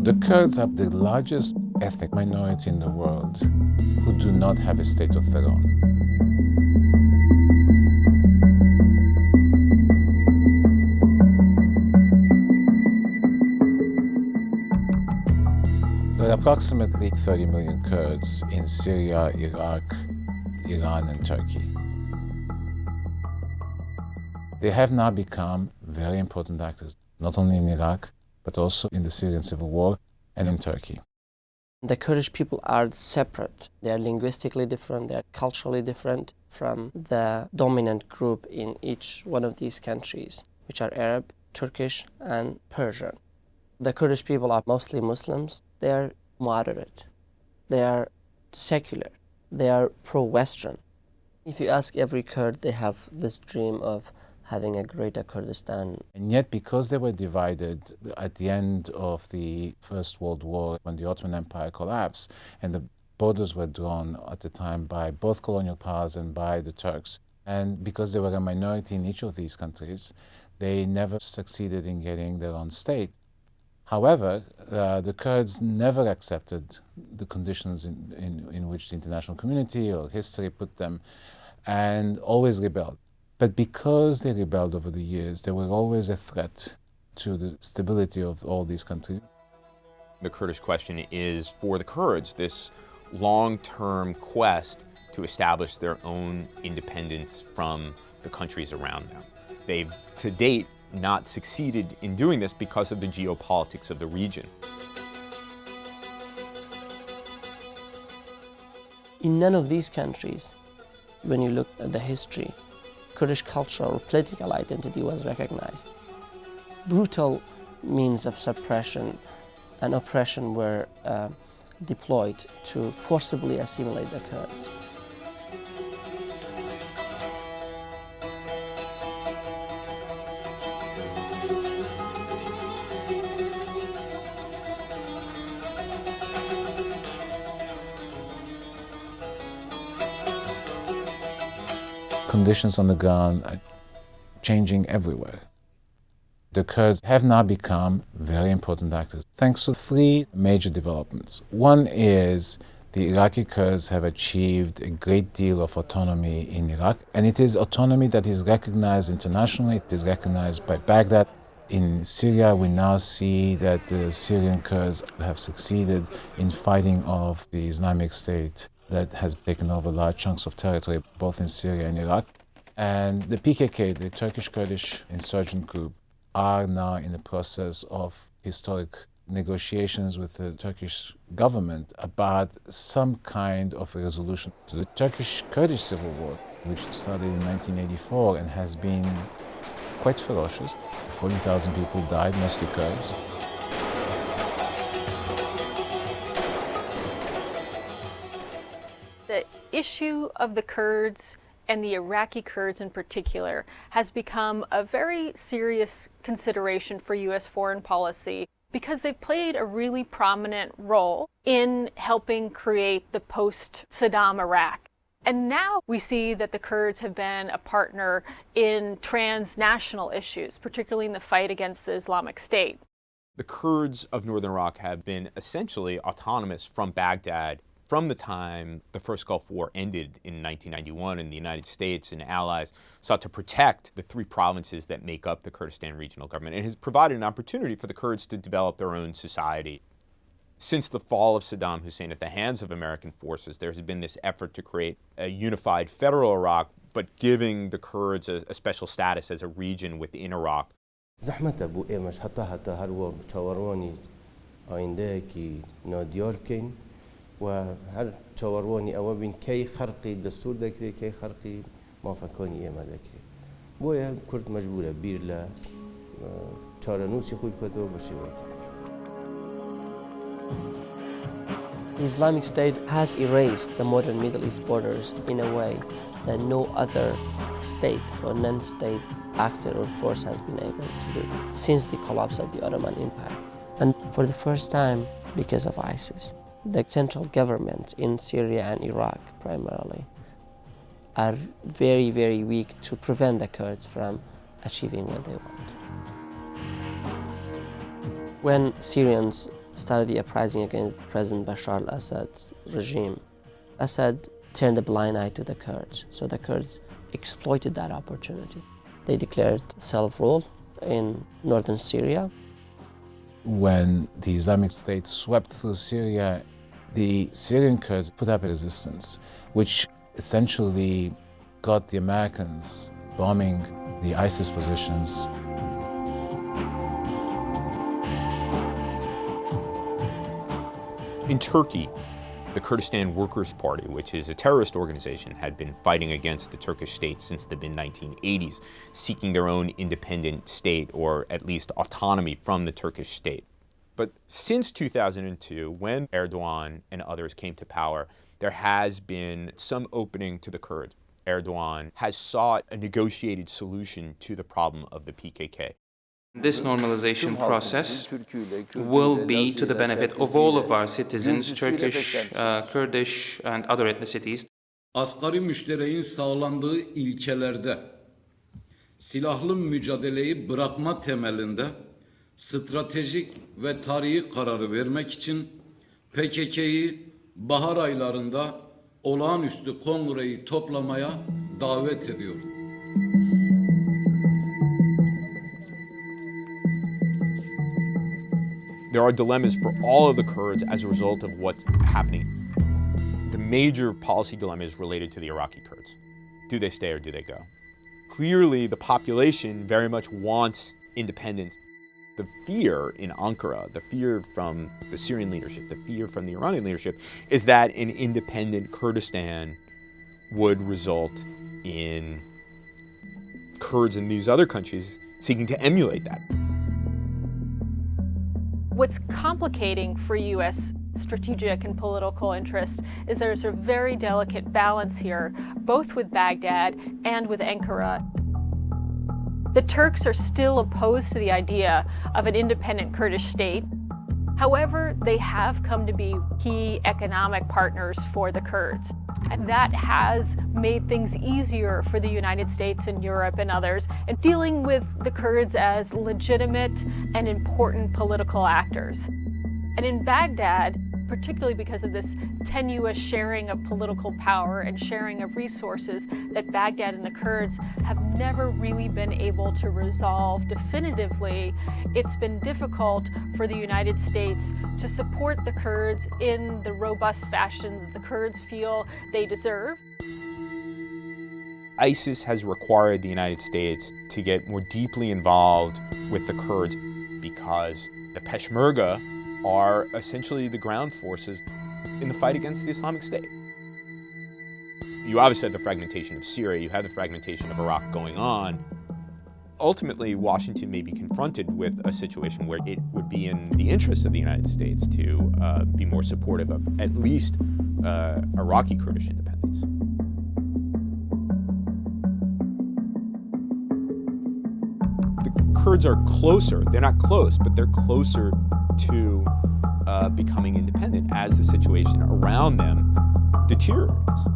The Kurds are the largest ethnic minority in the world who do not have a state of their own. There are approximately 30 million Kurds in Syria, Iraq, Iran, and Turkey. They have now become very important actors, not only in Iraq, but also in the Syrian civil war and in Turkey. The Kurdish people are separate. They are linguistically different, they are culturally different from the dominant group in each one of these countries, which are Arab, Turkish, and Persian. The Kurdish people are mostly Muslims. They are moderate. They are secular. They are pro-Western. If you ask every Kurd, they have this dream of having a greater Kurdistan. And yet, because they were divided at the end of the First World War, when the Ottoman Empire collapsed, and the borders were drawn at the time by both colonial powers and by the Turks, and because they were a minority in each of these countries, they never succeeded in getting their own state. However, the Kurds never accepted the conditions in which the international community or history put them, and always rebelled. But because they rebelled over the years, they were always a threat to the stability of all these countries. The Kurdish question is, for the Kurds, this long-term quest to establish their own independence from the countries around them. They've, to date, not succeeded in doing this because of the geopolitics of the region. In none of these countries, when you look at the history, Kurdish cultural or political identity was recognized. Brutal means of suppression and oppression were deployed to forcibly assimilate the Kurds. Conditions on the ground are changing everywhere. The Kurds have now become very important actors, thanks to three major developments. One is the Iraqi Kurds have achieved a great deal of autonomy in Iraq, and it is autonomy that is recognized internationally. It is recognized by Baghdad. In Syria, we now see that the Syrian Kurds have succeeded in fighting off the Islamic State that has taken over large chunks of territory, both in Syria and Iraq. And the PKK, the Turkish Kurdish insurgent group, are now in the process of historic negotiations with the Turkish government about some kind of a resolution to the Turkish-Kurdish civil war, which started in 1984 and has been quite ferocious. 40,000 people died, mostly Kurds. The issue of the Kurds and the Iraqi Kurds in particular has become a very serious consideration for U.S. foreign policy because they've played a really prominent role in helping create the post-Saddam Iraq. And now we see that the Kurds have been a partner in transnational issues, particularly in the fight against the Islamic State. The Kurds of northern Iraq have been essentially autonomous from Baghdad from the time the first Gulf War ended in 1991, and the United States and allies sought to protect the three provinces that make up the Kurdistan Regional Government. It has provided an opportunity for the Kurds to develop their own society. Since the fall of Saddam Hussein at the hands of American forces, there has been this effort to create a unified federal Iraq, but giving the Kurds a special status as a region within Iraq. و هر چاوروانی اوابین کی خرقی دستور دکری کی خرقی موافقانی ایما دکری بویا کرد مجبوره بیر ل چارنوسی خوب کتو بشه وقت The Islamic State has erased the modern Middle East borders in a way that no other state or non-state actor or force has been able to do since the collapse of the Ottoman Empire. And for the first time, because of ISIS, the central government in Syria and Iraq primarily are very, very weak to prevent the Kurds from achieving what they want. When Syrians started the uprising against President Bashar al-Assad's regime, Assad turned a blind eye to the Kurds, so the Kurds exploited that opportunity. They declared self-rule in northern Syria. When the Islamic State swept through Syria, the Syrian Kurds put up a resistance, which essentially got the Americans bombing the ISIS positions. In Turkey, the Kurdistan Workers' Party, which is a terrorist organization, had been fighting against the Turkish state since the mid-1980s, seeking their own independent state, or at least autonomy from the Turkish state. But since 2002, when Erdogan and others came to power, there has been some opening to the Kurds. Erdogan has sought a negotiated solution to the problem of the PKK. This normalization process will be to the benefit of all of our citizens, Turkish, Kurdish, and other ethnicities. Asgari müştereğin sağlandığı ilkelerde silahlı mücadeleyi bırakma temelinde stratejik ve tarihi kararı vermek için PKK'yı bahar aylarında olağanüstü kongreyi toplamaya davet ediyorum. There are dilemmas for all of the Kurds as a result of what's happening. The major policy dilemma is related to the Iraqi Kurds. Do they stay or do they go? Clearly, the population very much wants independence. The fear in Ankara, the fear from the Syrian leadership, the fear from the Iranian leadership, is that an independent Kurdistan would result in Kurds in these other countries seeking to emulate that. What's complicating for U.S. strategic and political interest is there's a very delicate balance here, both with Baghdad and with Ankara. The Turks are still opposed to the idea of an independent Kurdish state. However, they have come to be key economic partners for the Kurds. And that has made things easier for the United States and Europe and others in dealing with the Kurds as legitimate and important political actors. And in Baghdad, particularly because of this tenuous sharing of political power and sharing of resources that Baghdad and the Kurds have never really been able to resolve definitively, it's been difficult for the United States to support the Kurds in the robust fashion that the Kurds feel they deserve. ISIS has required the United States to get more deeply involved with the Kurds because the Peshmerga are essentially the ground forces in the fight against the Islamic State. You obviously have the fragmentation of Syria, you have the fragmentation of Iraq going on. Ultimately, Washington may be confronted with a situation where it would be in the interest of the United States to be more supportive of at least Iraqi Kurdish independence. The Kurds are closer, they're not close, but they're closer to becoming independent as the situation around them deteriorates.